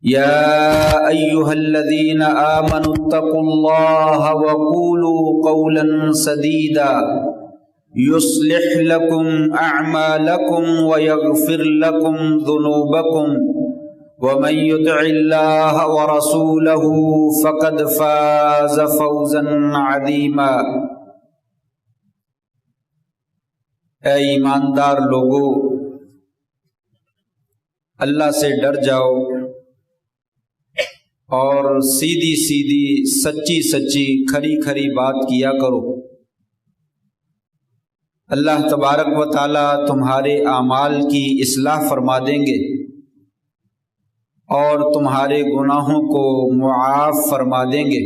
يا أيها الذين آمنوا اتقوا الله وقولوا قولا سديدا يصلح لكم أعمالكم ويغفر لكم ذنوبكم ومن يطع الله ورسوله فقد فاز فوزا عظيما۔ اے ایماندار لوگو، اللہ سے ڈر جاؤ اور سیدھی سیدھی سچی سچی کھری کھری بات کیا کرو۔ اللہ تبارک و تعالی تمہارے اعمال کی اصلاح فرما دیں گے اور تمہارے گناہوں کو معاف فرما دیں گے۔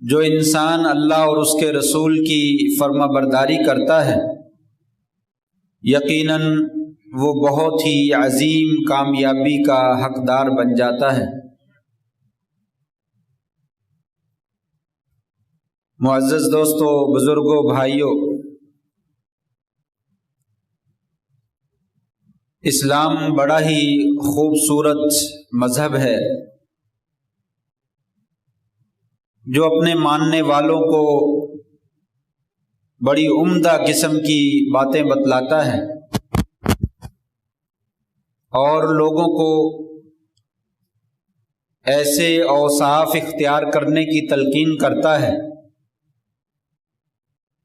جو انسان اللہ اور اس کے رسول کی فرما برداری کرتا ہے، یقیناً وہ بہت ہی عظیم کامیابی کا حقدار بن جاتا ہے۔ معزز دوستو، بزرگوں، بھائیوں، اسلام بڑا ہی خوبصورت مذہب ہے جو اپنے ماننے والوں کو بڑی عمدہ قسم کی باتیں بتلاتا ہے اور لوگوں کو ایسے اوصاف اختیار کرنے کی تلقین کرتا ہے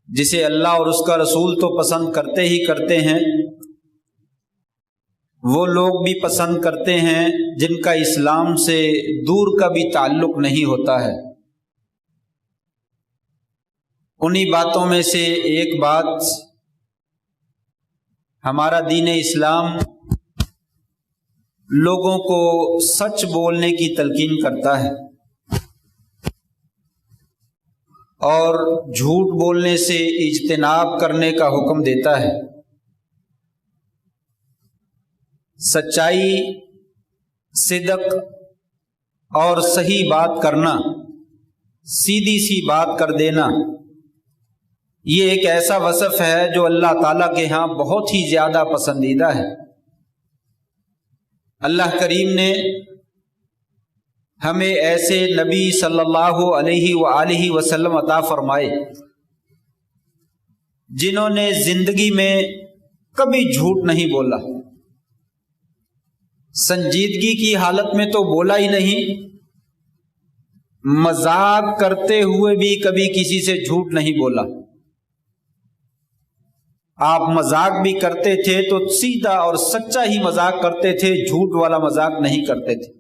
جسے اللہ اور اس کا رسول تو پسند کرتے ہی کرتے ہیں، وہ لوگ بھی پسند کرتے ہیں جن کا اسلام سے دور کا بھی تعلق نہیں ہوتا ہے۔ انہی باتوں میں سے ایک بات ہمارا دین اسلام لوگوں کو سچ بولنے کی تلقین کرتا ہے اور جھوٹ بولنے سے اجتناب کرنے کا حکم دیتا ہے۔ سچائی، صدق اور صحیح بات کرنا، سیدھی سی بات کر دینا، یہ ایک ایسا وصف ہے جو اللہ تعالیٰ کے ہاں بہت ہی زیادہ پسندیدہ ہے۔ اللہ کریم نے ہمیں ایسے نبی صلی اللہ علیہ وآلہ وسلم عطا فرمائے جنہوں نے زندگی میں کبھی جھوٹ نہیں بولا، سنجیدگی کی حالت میں تو بولا ہی نہیں، مذاق کرتے ہوئے بھی کبھی کسی سے جھوٹ نہیں بولا۔ آپ مذاق بھی کرتے تھے تو سیدھا اور سچا ہی مذاق کرتے تھے، جھوٹ والا مذاق نہیں کرتے تھے،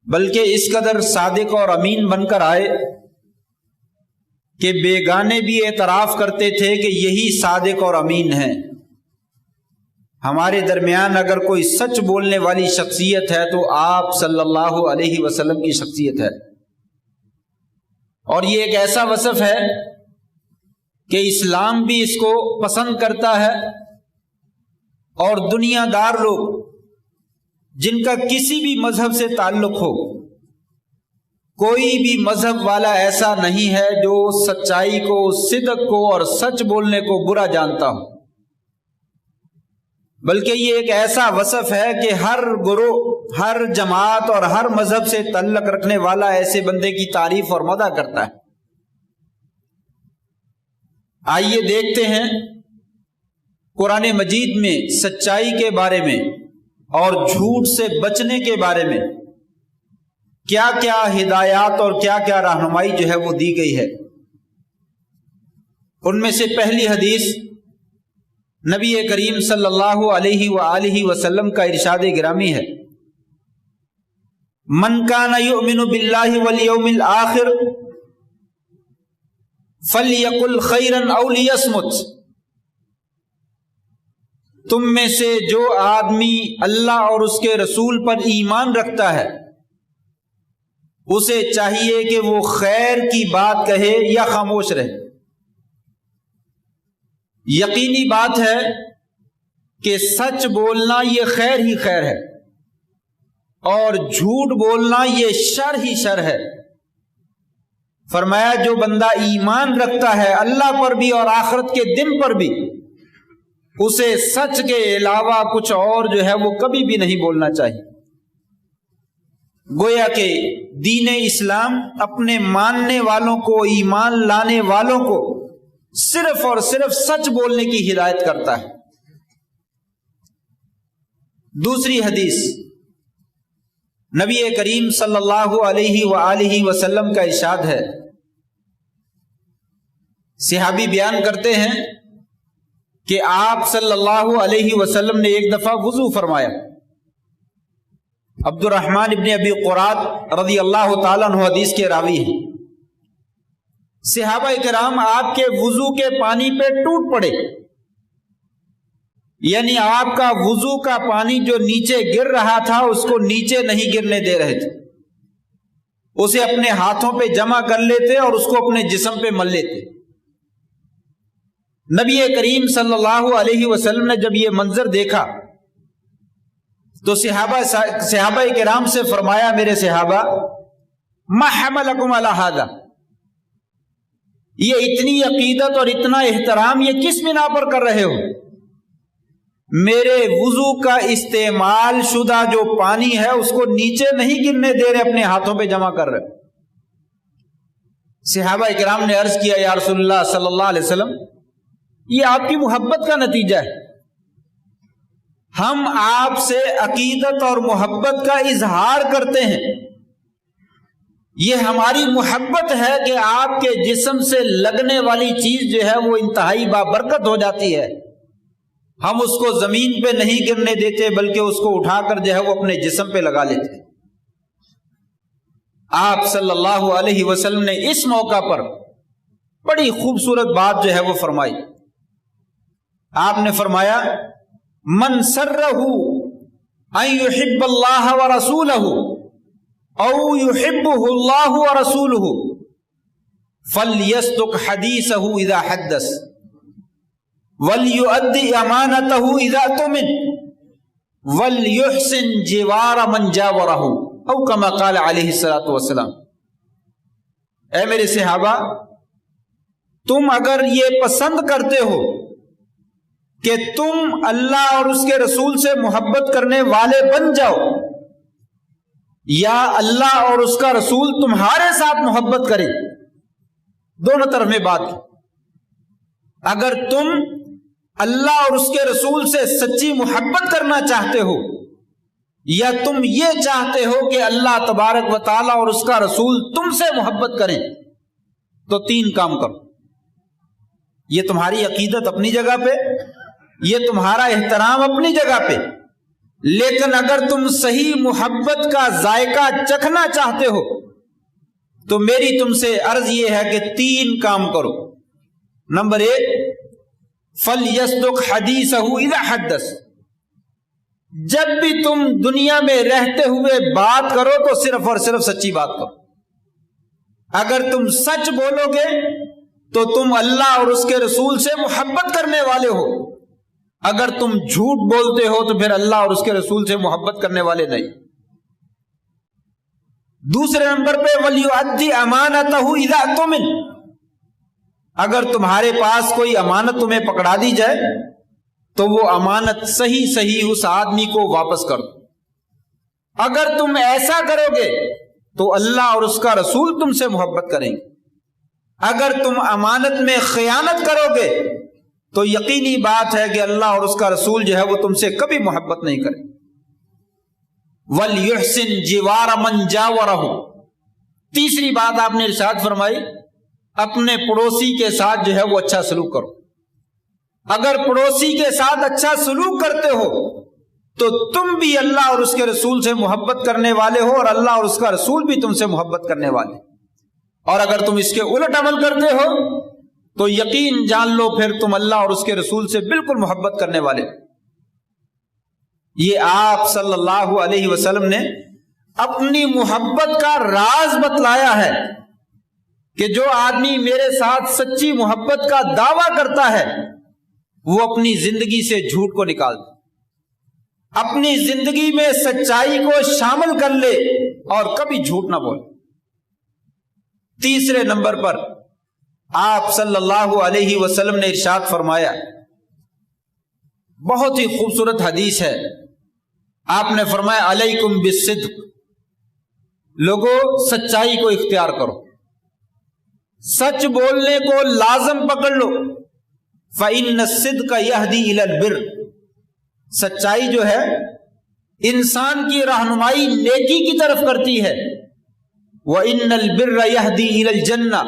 بلکہ اس قدر صادق اور امین بن کر آئے کہ بیگانے بھی اعتراف کرتے تھے کہ یہی صادق اور امین ہیں۔ ہمارے درمیان اگر کوئی سچ بولنے والی شخصیت ہے تو آپ صلی اللہ علیہ وسلم کی شخصیت ہے، اور یہ ایک ایسا وصف ہے کہ اسلام بھی اس کو پسند کرتا ہے، اور دنیا دار لوگ جن کا کسی بھی مذہب سے تعلق ہو، کوئی بھی مذہب والا ایسا نہیں ہے جو سچائی کو، صدق کو اور سچ بولنے کو برا جانتا ہو، بلکہ یہ ایک ایسا وصف ہے کہ ہر گروہ، ہر جماعت اور ہر مذہب سے تعلق رکھنے والا ایسے بندے کی تعریف اور مدح کرتا ہے۔ آئیے دیکھتے ہیں قرآن مجید میں سچائی کے بارے میں اور جھوٹ سے بچنے کے بارے میں کیا کیا ہدایات اور کیا کیا رہنمائی جو ہے وہ دی گئی ہے۔ ان میں سے پہلی حدیث نبی کریم صلی اللہ علیہ وآلہ وسلم کا ارشاد گرامی ہے، من کان یؤمن باللہ والیوم الآخر فَلْيَقُلْ خَيْرًا أَوْ لِيَصْمُتْ۔ تم میں سے جو آدمی اللہ اور اس کے رسول پر ایمان رکھتا ہے، اسے چاہیے کہ وہ خیر کی بات کہے یا خاموش رہے۔ یقینی بات ہے کہ سچ بولنا یہ خیر ہی خیر ہے، اور جھوٹ بولنا یہ شر ہی شر ہے۔ فرمایا جو بندہ ایمان رکھتا ہے اللہ پر بھی اور آخرت کے دن پر بھی، اسے سچ کے علاوہ کچھ اور جو ہے وہ کبھی بھی نہیں بولنا چاہیے۔ گویا کہ دین اسلام اپنے ماننے والوں کو، ایمان لانے والوں کو صرف اور صرف سچ بولنے کی ہدایت کرتا ہے۔ دوسری حدیث، نبی کریم صلی اللہ علیہ وآلہ وسلم کا ارشاد ہے، صحابی بیان کرتے ہیں کہ آپ صلی اللہ علیہ وسلم نے ایک دفعہ وضو فرمایا۔ عبد الرحمن ابن ابی قرات رضی اللہ تعالیٰ عنہ حدیث کے راوی ہیں۔ صحابہ کرام آپ کے وضو کے پانی پہ ٹوٹ پڑے، یعنی آپ کا وضو کا پانی جو نیچے گر رہا تھا اس کو نیچے نہیں گرنے دے رہے تھے، اسے اپنے ہاتھوں پہ جمع کر لیتے اور اس کو اپنے جسم پہ مل لیتے۔ نبی کریم صلی اللہ علیہ وسلم نے جب یہ منظر دیکھا تو صحابہ کرام سے فرمایا، میرے صحابہ، ما حملکم علی ھذا، یہ اتنی عقیدت اور اتنا احترام یہ کس بنا پر کر رہے ہو؟ میرے وضو کا استعمال شدہ جو پانی ہے اس کو نیچے نہیں گرنے دے رہے، اپنے ہاتھوں پہ جمع کر رہے۔ صحابہ کرام نے عرض کیا، یا رسول اللہ صلی اللہ علیہ وسلم، یہ آپ کی محبت کا نتیجہ ہے، ہم آپ سے عقیدت اور محبت کا اظہار کرتے ہیں، یہ ہماری محبت ہے کہ آپ کے جسم سے لگنے والی چیز جو ہے وہ انتہائی بابرکت ہو جاتی ہے، ہم اس کو زمین پہ نہیں گرنے دیتے بلکہ اس کو اٹھا کر جو ہے وہ اپنے جسم پہ لگا لیتے۔ آپ صلی اللہ علیہ وسلم نے اس موقع پر بڑی خوبصورت بات جو ہے وہ فرمائی۔ آپ نے فرمایا، من سرہ ان یحب اللہ ورسولہ او یحبہ اللہ ورسولہ فلیصدق حدیثہ اذا حدث ولیؤدی امانتہ اذا اؤتمن ولیحسن جوار من جاورہ او کما قال علیہ الصلوۃ والسلام۔ اے میرے صحابہ، تم اگر یہ پسند کرتے ہو کہ تم اللہ اور اس کے رسول سے محبت کرنے والے بن جاؤ، یا اللہ اور اس کا رسول تمہارے ساتھ محبت کرے، دونوں طرف میں بات کی، اگر تم اللہ اور اس کے رسول سے سچی محبت کرنا چاہتے ہو، یا تم یہ چاہتے ہو کہ اللہ تبارک و تعالیٰ اور اس کا رسول تم سے محبت کریں، تو تین کام کرو۔ یہ تمہاری عقیدت اپنی جگہ پہ، یہ تمہارا احترام اپنی جگہ پہ، لیکن اگر تم صحیح محبت کا ذائقہ چکھنا چاہتے ہو تو میری تم سے عرض یہ ہے کہ تین کام کرو۔ نمبر 1، فَلْيَصْدُقْ حَدِيثَهُ إِذَا حَدَّثَ، جب بھی تم دنیا میں رہتے ہوئے بات کرو تو صرف اور صرف سچی بات کرو۔ اگر تم سچ بولو گے تو تم اللہ اور اس کے رسول سے محبت کرنے والے ہو، اگر تم جھوٹ بولتے ہو تو پھر اللہ اور اس کے رسول سے محبت کرنے والے نہیں۔ دوسرے نمبر پہ وَلْيُؤَدِّ أَمَانَتَهُ إِذَا اؤتُمِنَ، اگر تمہارے پاس کوئی امانت تمہیں پکڑا دی جائے تو وہ امانت صحیح اس آدمی کو واپس کر دو۔ اگر تم ایسا کرو گے تو اللہ اور اس کا رسول تم سے محبت کریں گے۔ اگر تم امانت میں خیانت کرو گے تو یقینی بات ہے کہ اللہ اور اس کا رسول جو ہے وہ تم سے کبھی محبت نہیں کرے۔ وَلْيُحْسِنْ جِوَارَ مَنْ جَاوَرَهُ، تیسری بات آپ نے ارشاد فرمائی، اپنے پڑوسی کے ساتھ جو ہے وہ اچھا سلوک کرو۔ اگر پڑوسی کے ساتھ اچھا سلوک کرتے ہو تو تم بھی اللہ اور اس کے رسول سے محبت کرنے والے ہو، اور اللہ اور اس کا رسول بھی تم سے محبت کرنے والے۔ اور اگر تم اس کے الٹ عمل کرتے ہو تو یقین جان لو پھر تم اللہ اور اس کے رسول سے بالکل محبت کرنے والے۔ یہ آپ صلی اللہ علیہ وسلم نے اپنی محبت کا راز بتلایا ہے کہ جو آدمی میرے ساتھ سچی محبت کا دعویٰ کرتا ہے وہ اپنی زندگی سے جھوٹ کو نکال دے، اپنی زندگی میں سچائی کو شامل کر لے اور کبھی جھوٹ نہ بولے۔ تیسرے نمبر پر آپ صلی اللہ علیہ وسلم نے ارشاد فرمایا، بہت ہی خوبصورت حدیث ہے. آپ نے فرمایا علیکم بالصدق، لوگوں سچائی کو اختیار کرو، سچ بولنے کو لازم پکڑ لو. فإن الصدق يهدي إلى البر، سچائی جو ہے انسان کی رہنمائی نیکی کی طرف کرتی ہے. وإن البر يهدي إلى الجنة،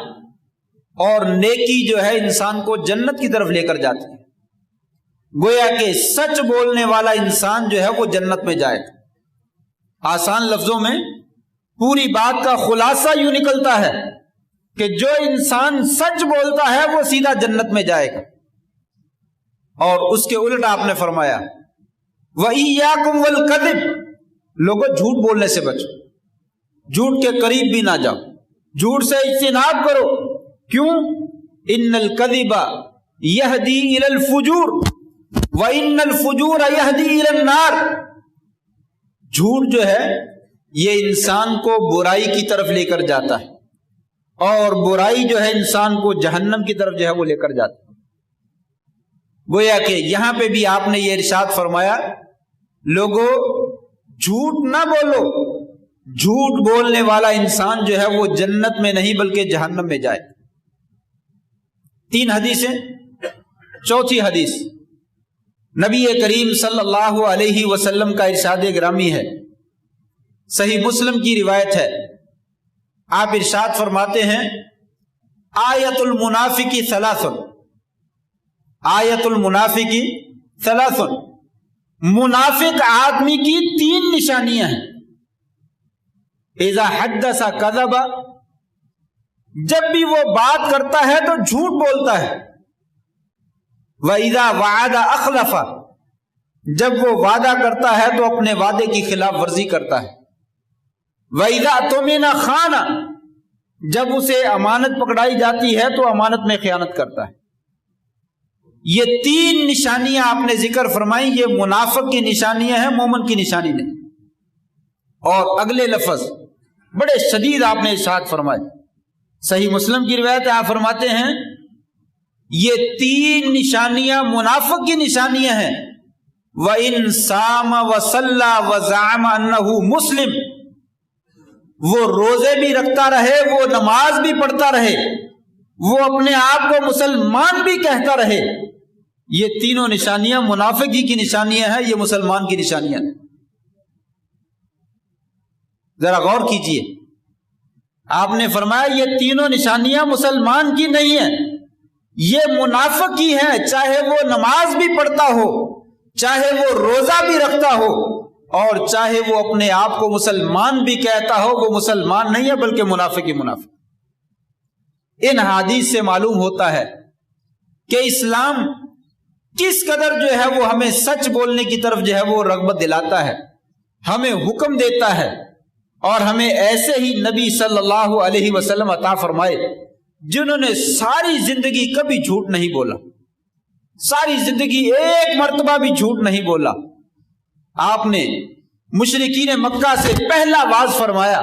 اور نیکی جو ہے انسان کو جنت کی طرف لے کر جاتی ہے. گویا کہ سچ بولنے والا انسان جو ہے وہ جنت میں جائے گا. آسان لفظوں میں پوری بات کا خلاصہ یوں نکلتا ہے کہ جو انسان سچ بولتا ہے وہ سیدھا جنت میں جائے گا. اور اس کے الٹ آپ نے فرمایا وَإِيَّاكُمْ وَالْكَذِبَ، لوگوں جھوٹ بولنے سے بچو، جھوٹ کے قریب بھی نہ جاؤ، جھوٹ سے اجتناب کرو. کیوں؟ ان الکذب یہدی الی الفجور وان الفجور یہدی الی النار، جھوٹ جو ہے یہ انسان کو برائی کی طرف لے کر جاتا ہے اور برائی جو ہے انسان کو جہنم کی طرف جو ہے وہ لے کر جاتا ہے. گویا کہ یہاں پہ بھی آپ نے یہ ارشاد فرمایا لوگوں جھوٹ نہ بولو، جھوٹ بولنے والا انسان جو ہے وہ جنت میں نہیں بلکہ جہنم میں جائے. 3 حدیثیں. چوتھی حدیث نبی کریم صلی اللہ علیہ وسلم کا ارشاد گرامی ہے، صحیح مسلم کی روایت ہے. آپ ارشاد فرماتے ہیں آیت المنافق ثلاث، آیت المنافق ثلاث، منافق آدمی کی 3 نشانیاں ہیں. اذا حدث کذب، جب بھی وہ بات کرتا ہے تو جھوٹ بولتا ہے. وَإِذَا وَعَدَ أَخْلَفَ، جب وہ وعدہ کرتا ہے تو اپنے وعدے کی خلاف ورزی کرتا ہے. وَإِذَا اؤْتُمِنَ خَانَ، جب اسے امانت پکڑائی جاتی ہے تو امانت میں خیانت کرتا ہے. یہ 3 نشانیاں آپ نے ذکر فرمائی، یہ منافق کی نشانیاں ہیں، مومن کی نشانی نہیں. اور اگلے لفظ بڑے شدید آپ نے ارشاد فرمائے، صحیح مسلم کی روایت ہے، آپ فرماتے ہیں یہ 3 نشانیاں منافق کی نشانیاں ہیں. وَإِن صَامَ وَصَلَّى وَزَعَمَ أَنَّهُ مُسْلِمٌ، وہ روزے بھی رکھتا رہے، وہ نماز بھی پڑھتا رہے، وہ اپنے آپ کو مسلمان بھی کہتا رہے. یہ تینوں نشانیاں منافق ہی کی نشانیاں ہیں، یہ مسلمان کی نشانیاں ہیں. ذرا غور کیجئے، آپ نے فرمایا یہ تینوں نشانیاں مسلمان کی نہیں ہیں، یہ منافق کی ہیں. چاہے وہ نماز بھی پڑھتا ہو، چاہے وہ روزہ بھی رکھتا ہو، اور چاہے وہ اپنے آپ کو مسلمان بھی کہتا ہو، وہ مسلمان نہیں ہے بلکہ منافق ہی منافق. ان حدیث سے معلوم ہوتا ہے کہ اسلام کس قدر جو ہے وہ ہمیں سچ بولنے کی طرف جو ہے وہ رغبت دلاتا ہے، ہمیں حکم دیتا ہے، اور ہمیں ایسے ہی نبی صلی اللہ علیہ وسلم عطا فرمائے جنہوں نے ساری زندگی کبھی جھوٹ نہیں بولا، ساری زندگی ایک مرتبہ بھی جھوٹ نہیں بولا. آپ نے مشرکین مکہ سے پہلا واز فرمایا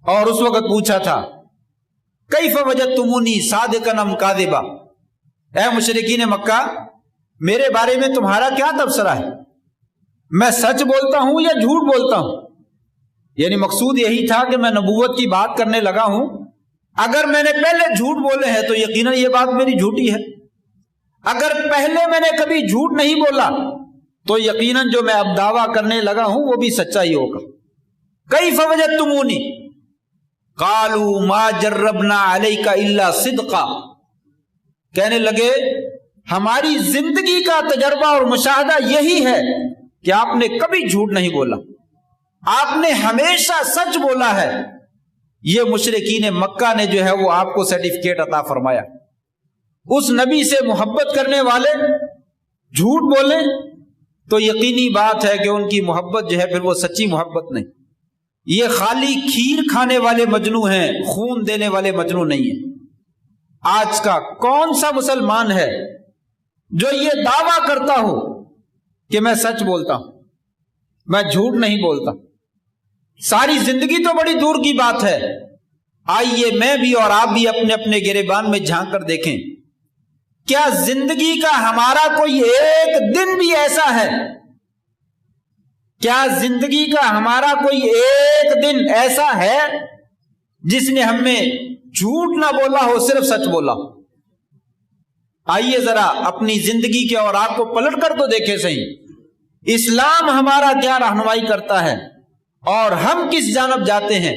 اور اس وقت پوچھا تھا کیف وجدتمونی صادقا ام کاذبا، اے مشرکین مکہ میرے بارے میں تمہارا کیا تبصرہ ہے، میں سچ بولتا ہوں یا جھوٹ بولتا ہوں؟ یعنی مقصود یہی تھا کہ میں نبوت کی بات کرنے لگا ہوں، اگر میں نے پہلے جھوٹ بولے ہیں تو یقیناً یہ بات میری جھوٹی ہے، اگر پہلے میں نے کبھی جھوٹ نہیں بولا تو یقیناً جو میں اب دعویٰ کرنے لگا ہوں وہ بھی سچا ہی ہوگا. کیف وجدتمونی قالوا ما جربنا علیک الا صدقا، کہنے لگے ہماری زندگی کا تجربہ اور مشاہدہ یہی ہے کہ آپ نے کبھی جھوٹ نہیں بولا، آپ نے ہمیشہ سچ بولا ہے. یہ مشرکین مکہ نے جو ہے وہ آپ کو سرٹیفکیٹ عطا فرمایا. اس نبی سے محبت کرنے والے جھوٹ بولیں تو یقینی بات ہے کہ ان کی محبت جو ہے پھر وہ سچی محبت نہیں، یہ خالی کھیر کھانے والے مجنو ہیں، خون دینے والے مجنو نہیں ہیں. آج کا کون سا مسلمان ہے جو یہ دعویٰ کرتا ہو کہ میں سچ بولتا ہوں، میں جھوٹ نہیں بولتا؟ ساری زندگی تو بڑی دور کی بات ہے. آئیے میں بھی اور آپ بھی اپنے اپنے گریبان میں جھانک کر دیکھیں کیا زندگی کا ہمارا کوئی ایک دن بھی ایسا ہے، کیا زندگی کا ہمارا کوئی ایک دن ایسا ہے جس نے ہمیں جھوٹ نہ بولا ہو، صرف سچ بولا ہو؟ آئیے ذرا اپنی زندگی کے اوراق کو پلٹ کر تو دیکھیں صحیح، اسلام ہمارا کیا رہنمائی کرتا ہے اور ہم کس جانب جاتے ہیں۔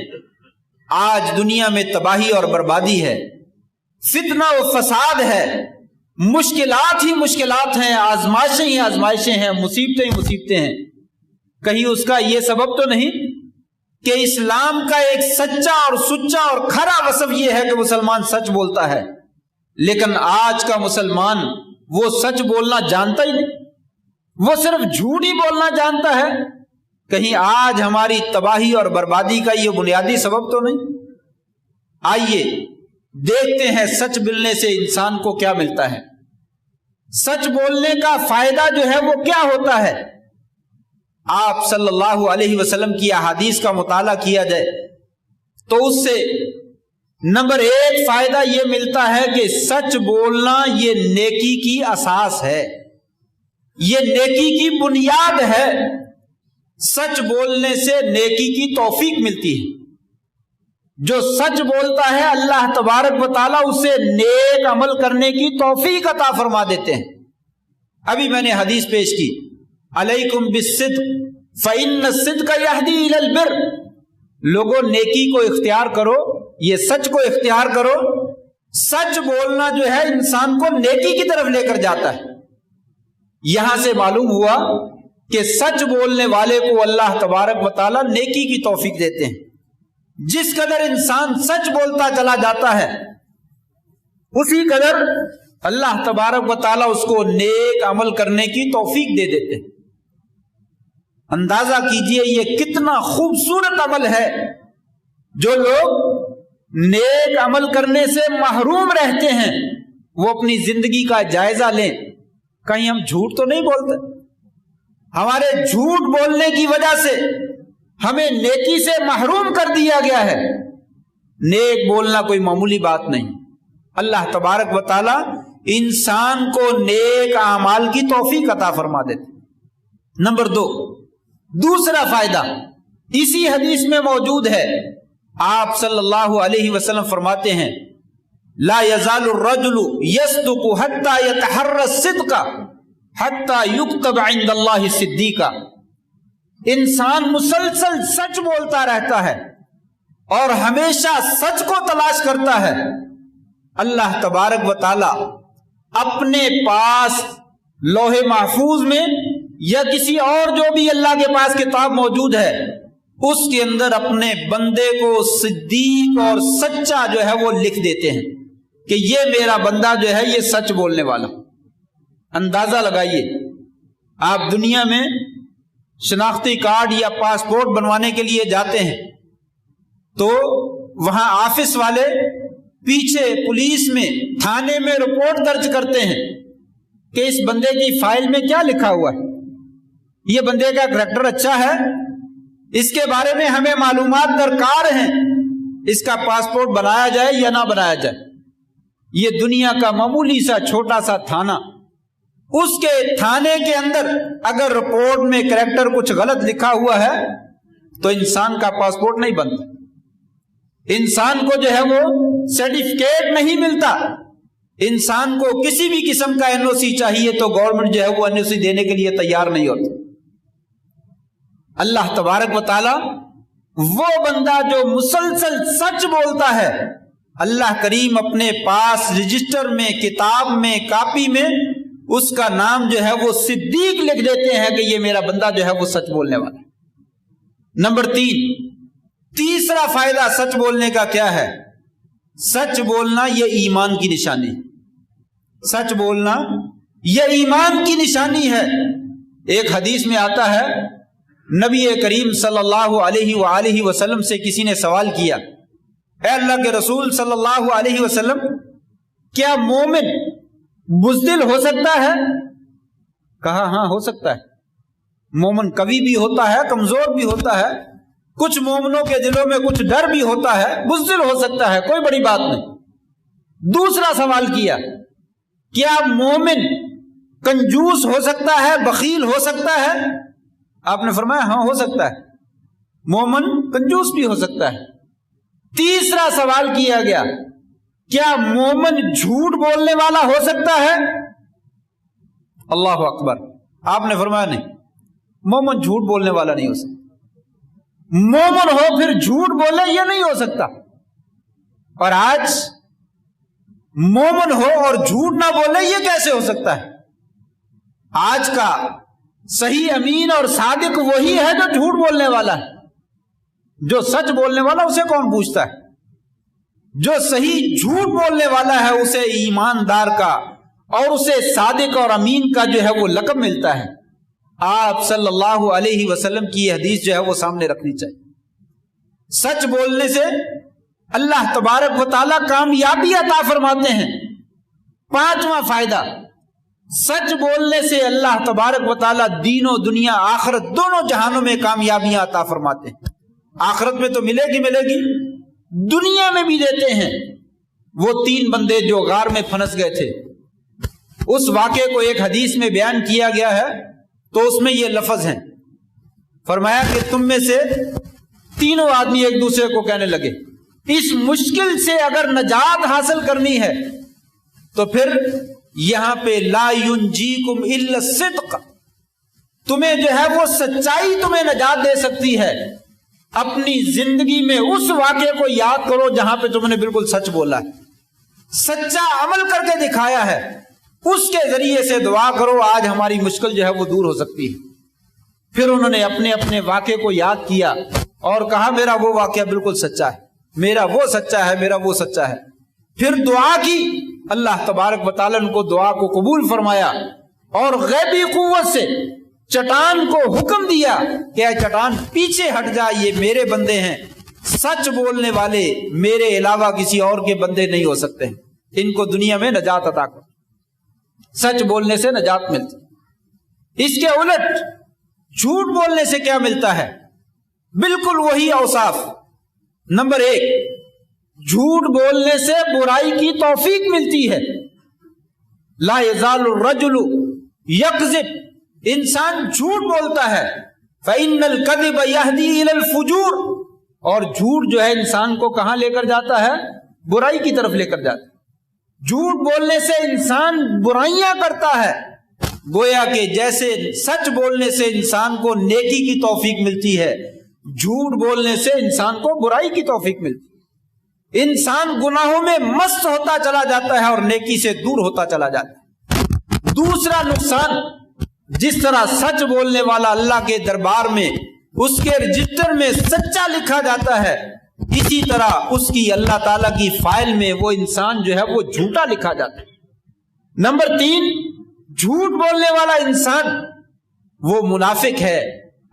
آج دنیا میں تباہی اور بربادی ہے، فتنہ و فساد ہے، مشکلات ہی مشکلات ہیں، آزمائشیں ہی آزمائشیں ہیں، مصیبتیں ہی مصیبتیں ہیں۔ کہیں اس کا یہ سبب تو نہیں کہ اسلام کا ایک سچا اور سچا اور کھرا وصف یہ ہے کہ مسلمان سچ بولتا ہے، لیکن آج کا مسلمان وہ سچ بولنا جانتا ہی نہیں، وہ صرف جھوٹ ہی بولنا جانتا ہے۔ کہیں آج ہماری تباہی اور بربادی کا یہ بنیادی سبب تو نہیں؟ آئیے دیکھتے ہیں سچ بولنے سے انسان کو کیا ملتا ہے، سچ بولنے کا فائدہ جو ہے وہ کیا ہوتا ہے۔ آپ صلی اللہ علیہ وسلم کی احادیث کا مطالعہ کیا جائے تو اس سے نمبر ایک فائدہ یہ ملتا ہے کہ سچ بولنا یہ نیکی کی اساس ہے، یہ نیکی کی بنیاد ہے۔ سچ بولنے سے نیکی کی توفیق ملتی ہے، جو سچ بولتا ہے اللہ تبارک و تعالیٰ اسے نیک عمل کرنے کی توفیق عطا فرما دیتے ہیں۔ ابھی میں نے حدیث پیش کی، علیکم بالصدق فإن الصدق یہدی الی البر، لوگوں نیکی کو اختیار کرو، یہ سچ کو اختیار کرو۔ سچ بولنا جو ہے انسان کو نیکی کی طرف لے کر جاتا ہے۔ یہاں سے معلوم ہوا کہ سچ بولنے والے کو اللہ تبارک و تعالیٰ نیکی کی توفیق دیتے ہیں۔ جس قدر انسان سچ بولتا چلا جاتا ہے اسی قدر اللہ تبارک و تعالیٰ اس کو نیک عمل کرنے کی توفیق دے دیتے ہیں۔ اندازہ کیجئے یہ کتنا خوبصورت عمل ہے۔ جو لوگ نیک عمل کرنے سے محروم رہتے ہیں وہ اپنی زندگی کا جائزہ لیں، کہیں ہم جھوٹ تو نہیں بولتے؟ ہمارے جھوٹ بولنے کی وجہ سے ہمیں نیکی سے محروم کر دیا گیا ہے۔ نیک بولنا کوئی معمولی بات نہیں۔ اللہ تبارک و تعالی انسان کو نیک اعمال کی توفیق عطا فرما دیتے۔ نمبر دو، دوسرا فائدہ اسی حدیث میں موجود ہے۔ آپ صلی اللہ علیہ وسلم فرماتے ہیں لا یزال الرجل یصدق حتی یتحری الصدق حتی یکتب عند اللہ صدیقا، انسان مسلسل سچ بولتا رہتا ہے اور ہمیشہ سچ کو تلاش کرتا ہے۔ اللہ تبارک و تعالی اپنے پاس لوح محفوظ میں یا کسی اور جو بھی اللہ کے پاس کتاب موجود ہے اس کے اندر اپنے بندے کو صدیق اور سچا جو ہے وہ لکھ دیتے ہیں کہ یہ میرا بندہ جو ہے یہ سچ بولنے والا۔ اندازہ لگائیے، آپ دنیا میں شناختی کارڈ یا پاسپورٹ بنوانے کے لیے جاتے ہیں تو وہاں آفس والے پیچھے پولیس میں تھانے میں رپورٹ درج کرتے ہیں کہ اس بندے کی فائل میں کیا لکھا ہوا ہے، یہ بندے کا کریکٹر اچھا ہے، اس کے بارے میں ہمیں معلومات درکار ہیں، اس کا پاسپورٹ بنایا جائے یا نہ بنایا جائے۔ یہ دنیا کا معمولی سا چھوٹا سا تھانہ، اس کے تھانے کے اندر اگر رپورٹ میں کریکٹر کچھ غلط لکھا ہوا ہے تو انسان کا پاسپورٹ نہیں بنتا، انسان کو جو ہے وہ سرٹیفکیٹ نہیں ملتا، انسان کو کسی بھی قسم کا این او سی چاہیے تو گورنمنٹ جو ہے وہ این او سی دینے کے لیے تیار نہیں ہوتی۔ اللہ تبارک و تعالی وہ بندہ جو مسلسل سچ بولتا ہے اللہ کریم اپنے پاس رجسٹر میں، کتاب میں، کاپی میں اس کا نام جو ہے وہ صدیق لکھ دیتے ہیں کہ یہ میرا بندہ جو ہے وہ سچ بولنے والا ہے۔ نمبر تیسرا فائدہ سچ بولنے کا کیا ہے؟ سچ بولنا یہ ایمان کی نشانی، سچ بولنا یہ ایمان کی نشانی ہے۔ ایک حدیث میں آتا ہے نبی کریم صلی اللہ علیہ وآلہ وسلم سے کسی نے سوال کیا، اے اللہ کے رسول صلی اللہ علیہ وسلم، کیا مومن بزدل ہو سکتا ہے؟ کہا ہاں ہو سکتا ہے، مومن قوی بھی ہوتا ہے، کمزور بھی ہوتا ہے، کچھ مومنوں کے دلوں میں کچھ ڈر بھی ہوتا ہے، بزدل ہو سکتا ہے، کوئی بڑی بات نہیں۔ دوسرا سوال کیا، کیا مومن کنجوس ہو سکتا ہے، بخیل ہو سکتا ہے؟ آپ نے فرمایا ہاں ہو سکتا ہے، مومن کنجوس بھی ہو سکتا ہے۔ تیسرا سوال کیا گیا، کیا مومن جھوٹ بولنے والا ہو سکتا ہے؟ اللہ اکبر، آپ نے فرمایا نہیں، مومن جھوٹ بولنے والا نہیں ہو سکتا۔ مومن ہو پھر جھوٹ بولے، یہ نہیں ہو سکتا۔ اور آج مومن ہو اور جھوٹ نہ بولے، یہ کیسے ہو سکتا ہے؟ آج کا صحیح امین اور صادق وہی ہے جو جھوٹ بولنے والا ہے۔ جو سچ بولنے والا اسے کون پوچھتا ہے؟ جو صحیح جھوٹ بولنے والا ہے اسے ایماندار کا اور اسے صادق اور امین کا جو ہے وہ لقب ملتا ہے۔ آپ صلی اللہ علیہ وسلم کی یہ حدیث جو ہے وہ سامنے رکھنی چاہیے۔ سچ بولنے سے اللہ تبارک و تعالیٰ کامیابی عطا فرماتے ہیں۔ پانچواں فائدہ، سچ بولنے سے اللہ تبارک و تعالیٰ دین و دنیا آخرت دونوں جہانوں میں کامیابیاں عطا فرماتے ہیں۔ آخرت میں تو ملے گی، دنیا میں بھی دیتے ہیں۔ وہ 3 بندے جو غار میں پھنس گئے تھے، اس واقعے کو ایک حدیث میں بیان کیا گیا ہے، تو اس میں یہ لفظ ہیں، فرمایا کہ تم میں سے تینوں آدمی ایک دوسرے کو کہنے لگے، اس مشکل سے اگر نجات حاصل کرنی ہے تو پھر یہاں پہ لا ینجیکم الا الصدق، تمہیں جو ہے وہ سچائی تمہیں نجات دے سکتی ہے۔ اپنی زندگی میں اس واقعے کو یاد کرو جہاں پہ تم نے بالکل سچ بولا ہے، سچا عمل کر کے دکھایا ہے، اس کے ذریعے سے دعا کرو، آج ہماری مشکل جو ہے وہ دور ہو سکتی ہے۔ پھر انہوں نے اپنے اپنے واقعے کو یاد کیا اور کہا میرا وہ واقعہ بالکل سچا ہے، میرا وہ سچا ہے، میرا وہ سچا ہے۔ پھر دعا کی، اللہ تبارک و تعالیٰ نے کو دعا کو قبول فرمایا اور غیبی قوت سے چٹان کو حکم دیا کہ اے چٹان پیچھے ہٹ جا، یہ میرے بندے ہیں، سچ بولنے والے میرے علاوہ کسی اور کے بندے نہیں ہو سکتے ہیں، ان کو دنیا میں نجات عطا کرو۔ سچ بولنے سے نجات ملتی۔ اس کے الٹ جھوٹ بولنے سے کیا ملتا ہے؟ بالکل وہی اوصاف۔ نمبر 1، جھوٹ بولنے سے برائی کی توفیق ملتی ہے۔ لا یزال الرجل یکذب، انسان جھوٹ بولتا ہے، فإن الکذب یہدی الی الفجور، اور جھوٹ جو ہے انسان کو کہاں لے کر جاتا ہے؟ برائی کی طرف لے کر جاتا ہے۔ جھوٹ بولنے سے انسان برائیاں کرتا ہے، گویا کہ جیسے سچ بولنے سے انسان کو نیکی کی توفیق ملتی ہے، جھوٹ بولنے سے انسان کو برائی کی توفیق ملتی ہے۔ انسان گناہوں میں مست ہوتا چلا جاتا ہے اور نیکی سے دور ہوتا چلا جاتا ہے۔ دوسرا نقصان، جس طرح سچ بولنے والا اللہ کے دربار میں اس کے رجسٹر میں سچا لکھا جاتا ہے، اسی طرح اس کی اللہ تعالیٰ کی فائل میں وہ انسان جو ہے وہ جھوٹا لکھا جاتا ہے۔ نمبر 3، جھوٹ بولنے والا انسان وہ منافق ہے۔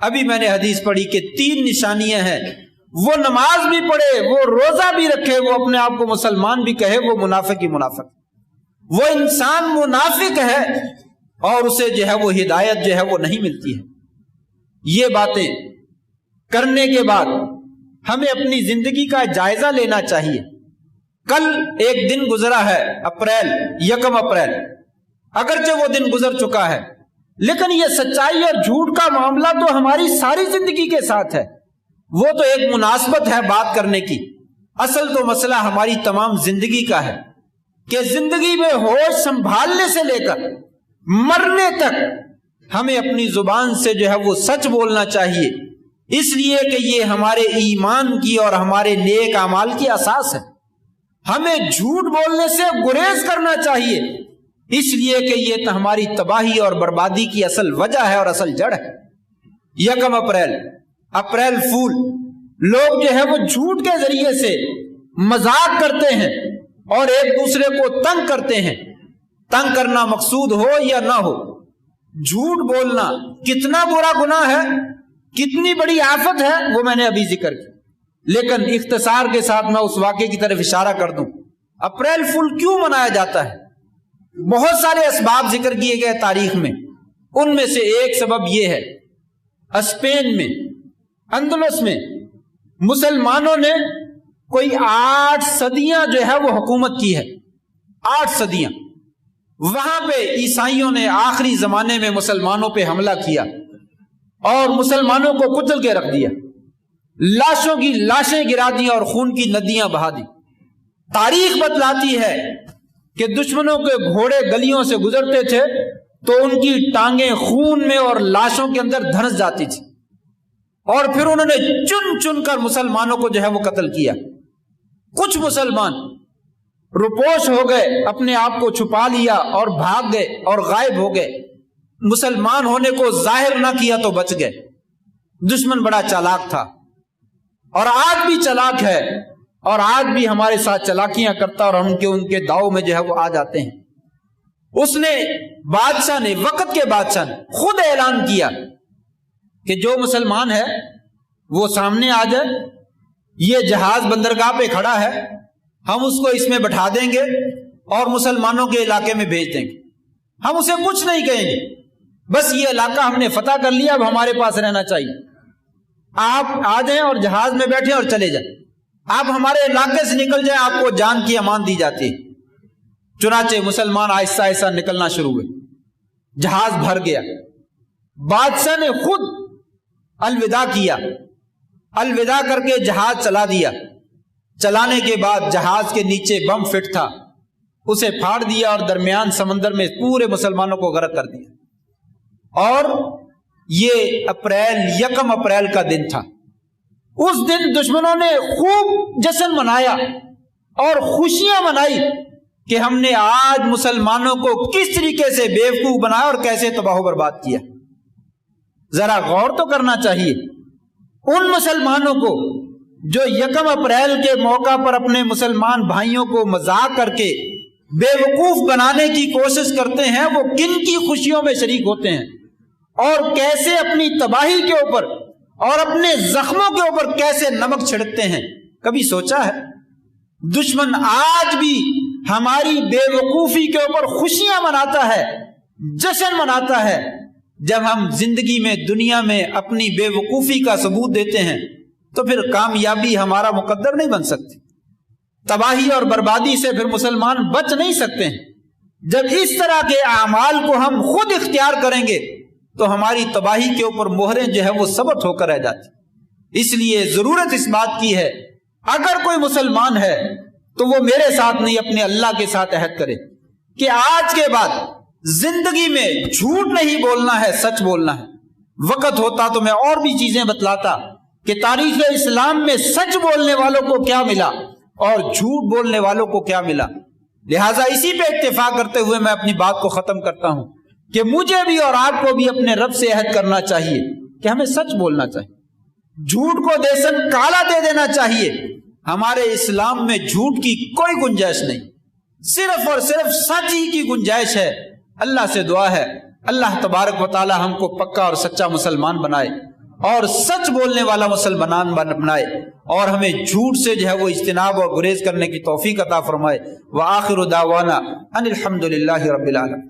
ابھی میں نے حدیث پڑھی کہ 3 نشانیاں ہیں، وہ نماز بھی پڑھے، وہ روزہ بھی رکھے، وہ اپنے آپ کو مسلمان بھی کہے، وہ منافق ہی منافق۔ وہ انسان منافق ہے اور اسے جو ہے وہ ہدایت جو ہے وہ نہیں ملتی ہے۔ یہ باتیں کرنے کے بعد ہمیں اپنی زندگی کا جائزہ لینا چاہیے۔ کل ایک دن گزرا ہے، اپریل، 1 اپریل، اگرچہ وہ دن گزر چکا ہے، لیکن یہ سچائی اور جھوٹ کا معاملہ تو ہماری ساری زندگی کے ساتھ ہے۔ وہ تو ایک مناسبت ہے بات کرنے کی، اصل تو مسئلہ ہماری تمام زندگی کا ہے کہ زندگی میں ہوش سنبھالنے سے لے کر مرنے تک ہمیں اپنی زبان سے جو ہے وہ سچ بولنا چاہیے، اس لیے کہ یہ ہمارے ایمان کی اور ہمارے نیک اعمال کی اساس ہے۔ ہمیں جھوٹ بولنے سے گریز کرنا چاہیے، اس لیے کہ یہ تو ہماری تباہی اور بربادی کی اصل وجہ ہے اور اصل جڑ ہے۔ 1 اپریل، اپریل فول، لوگ جو ہے وہ جھوٹ کے ذریعے سے مذاق کرتے ہیں اور ایک دوسرے کو تنگ کرتے ہیں۔ تنگ کرنا مقصود ہو یا نہ ہو، جھوٹ بولنا کتنا برا گناہ ہے، کتنی بڑی آفت ہے، وہ میں نے ابھی ذکر کی، لیکن اختصار کے ساتھ میں اس واقعے کی طرف اشارہ کر دوں۔ اپریل فول کیوں منایا جاتا ہے؟ بہت سارے اسباب ذکر کیے گئے تاریخ میں، ان میں سے ایک سبب یہ ہے، اسپین میں، اندلس میں مسلمانوں نے کوئی 8 صدیاں جو ہے وہ حکومت کی ہے، 8 صدیاں۔ وہاں پہ عیسائیوں نے آخری زمانے میں مسلمانوں پہ حملہ کیا اور مسلمانوں کو کچل کے رکھ دیا، لاشوں کی لاشیں گرا دی اور خون کی ندیاں بہا دی۔ تاریخ بتلاتی ہے کہ دشمنوں کے گھوڑے گلیوں سے گزرتے تھے تو ان کی ٹانگیں خون میں اور لاشوں کے اندر دھنس جاتی تھی، اور پھر انہوں نے چن چن کر مسلمانوں کو جو ہے وہ قتل کیا۔ کچھ مسلمان روپوش ہو گئے، اپنے آپ کو چھپا لیا اور بھاگ گئے اور غائب ہو گئے، مسلمان ہونے کو ظاہر نہ کیا تو بچ گئے۔ دشمن بڑا چالاک تھا اور آج بھی چالاک ہے، اور آج بھی ہمارے ساتھ چالاکیاں کرتا، اور ہم ان کے داؤ میں جو ہے وہ آ جاتے ہیں۔ اس نے بادشاہ نے، وقت کے بادشاہ نے خود اعلان کیا کہ جو مسلمان ہے وہ سامنے آ جائے، یہ جہاز بندرگاہ پہ کھڑا ہے، ہم اس کو اس میں بٹھا دیں گے اور مسلمانوں کے علاقے میں بھیج دیں گے، ہم اسے کچھ نہیں کہیں گے، بس یہ علاقہ ہم نے فتح کر لیا، اب ہمارے پاس رہنا چاہیے، آپ آ جائیں اور جہاز میں بیٹھیں اور چلے جائیں، آپ ہمارے علاقے سے نکل جائیں، آپ کو جان کی امان دی جاتی ہے۔ چنانچہ مسلمان آہستہ آہستہ نکلنا شروع ہوئے، جہاز بھر گیا، بادشاہ نے خود الوداع کیا، الوداع کر کے جہاز چلا دیا۔ چلانے کے بعد جہاز کے نیچے بم فٹ تھا، اسے پھاڑ دیا اور درمیان سمندر میں پورے مسلمانوں کو غرق کر دیا۔ اور یہ یکم اپریل کا دن تھا۔ اس دن دشمنوں نے خوب جشن منایا اور خوشیاں منائی کہ ہم نے آج مسلمانوں کو کس طریقے سے بیوقوف بنایا اور کیسے تباہ و برباد کیا۔ ذرا غور تو کرنا چاہیے، ان مسلمانوں کو جو یکم اپریل کے موقع پر اپنے مسلمان بھائیوں کو مذاق کر کے بیوقوف بنانے کی کوشش کرتے ہیں، وہ کن کی خوشیوں میں شریک ہوتے ہیں اور کیسے اپنی تباہی کے اوپر اور اپنے زخموں کے اوپر کیسے نمک چھڑکتے ہیں۔ کبھی سوچا ہے؟ دشمن آج بھی ہماری بے وقوفی کے اوپر خوشیاں مناتا ہے، جشن مناتا ہے۔ جب ہم زندگی میں، دنیا میں اپنی بے وقوفی کا ثبوت دیتے ہیں تو پھر کامیابی ہمارا مقدر نہیں بن سکتی، تباہی اور بربادی سے پھر مسلمان بچ نہیں سکتے ہیں۔ جب اس طرح کے اعمال کو ہم خود اختیار کریں گے تو ہماری تباہی کے اوپر مہریں جو ہے وہ ثبت ہو کر رہ جاتی۔ اس لیے ضرورت اس بات کی ہے، اگر کوئی مسلمان ہے تو وہ میرے ساتھ نہیں، اپنے اللہ کے ساتھ عہد کرے کہ آج کے بعد زندگی میں جھوٹ نہیں بولنا ہے، سچ بولنا ہے۔ وقت ہوتا تو میں اور بھی چیزیں بتلاتا کہ تاریخ اسلام میں سچ بولنے والوں کو کیا ملا اور جھوٹ بولنے والوں کو کیا ملا۔ لہٰذا اسی پہ اکتفا کرتے ہوئے میں اپنی بات کو ختم کرتا ہوں کہ مجھے بھی اور آپ کو بھی اپنے رب سے عہد کرنا چاہیے کہ ہمیں سچ بولنا چاہیے، جھوٹ کو دیسن کالا دے دینا چاہیے۔ ہمارے اسلام میں جھوٹ کی کوئی گنجائش نہیں، صرف اور صرف سچ ہی کی گنجائش ہے۔ اللہ سے دعا ہے اللہ تبارک و تعالی ہم کو پکا اور سچا مسلمان بنائے اور سچ بولنے والا مسلمان بنائے، اور ہمیں جھوٹ سے جو ہے وہ اجتناب اور گریز کرنے کی توفیق عطا فرمائے۔ وآخر دعوانا ان الحمد للہ رب العالمین۔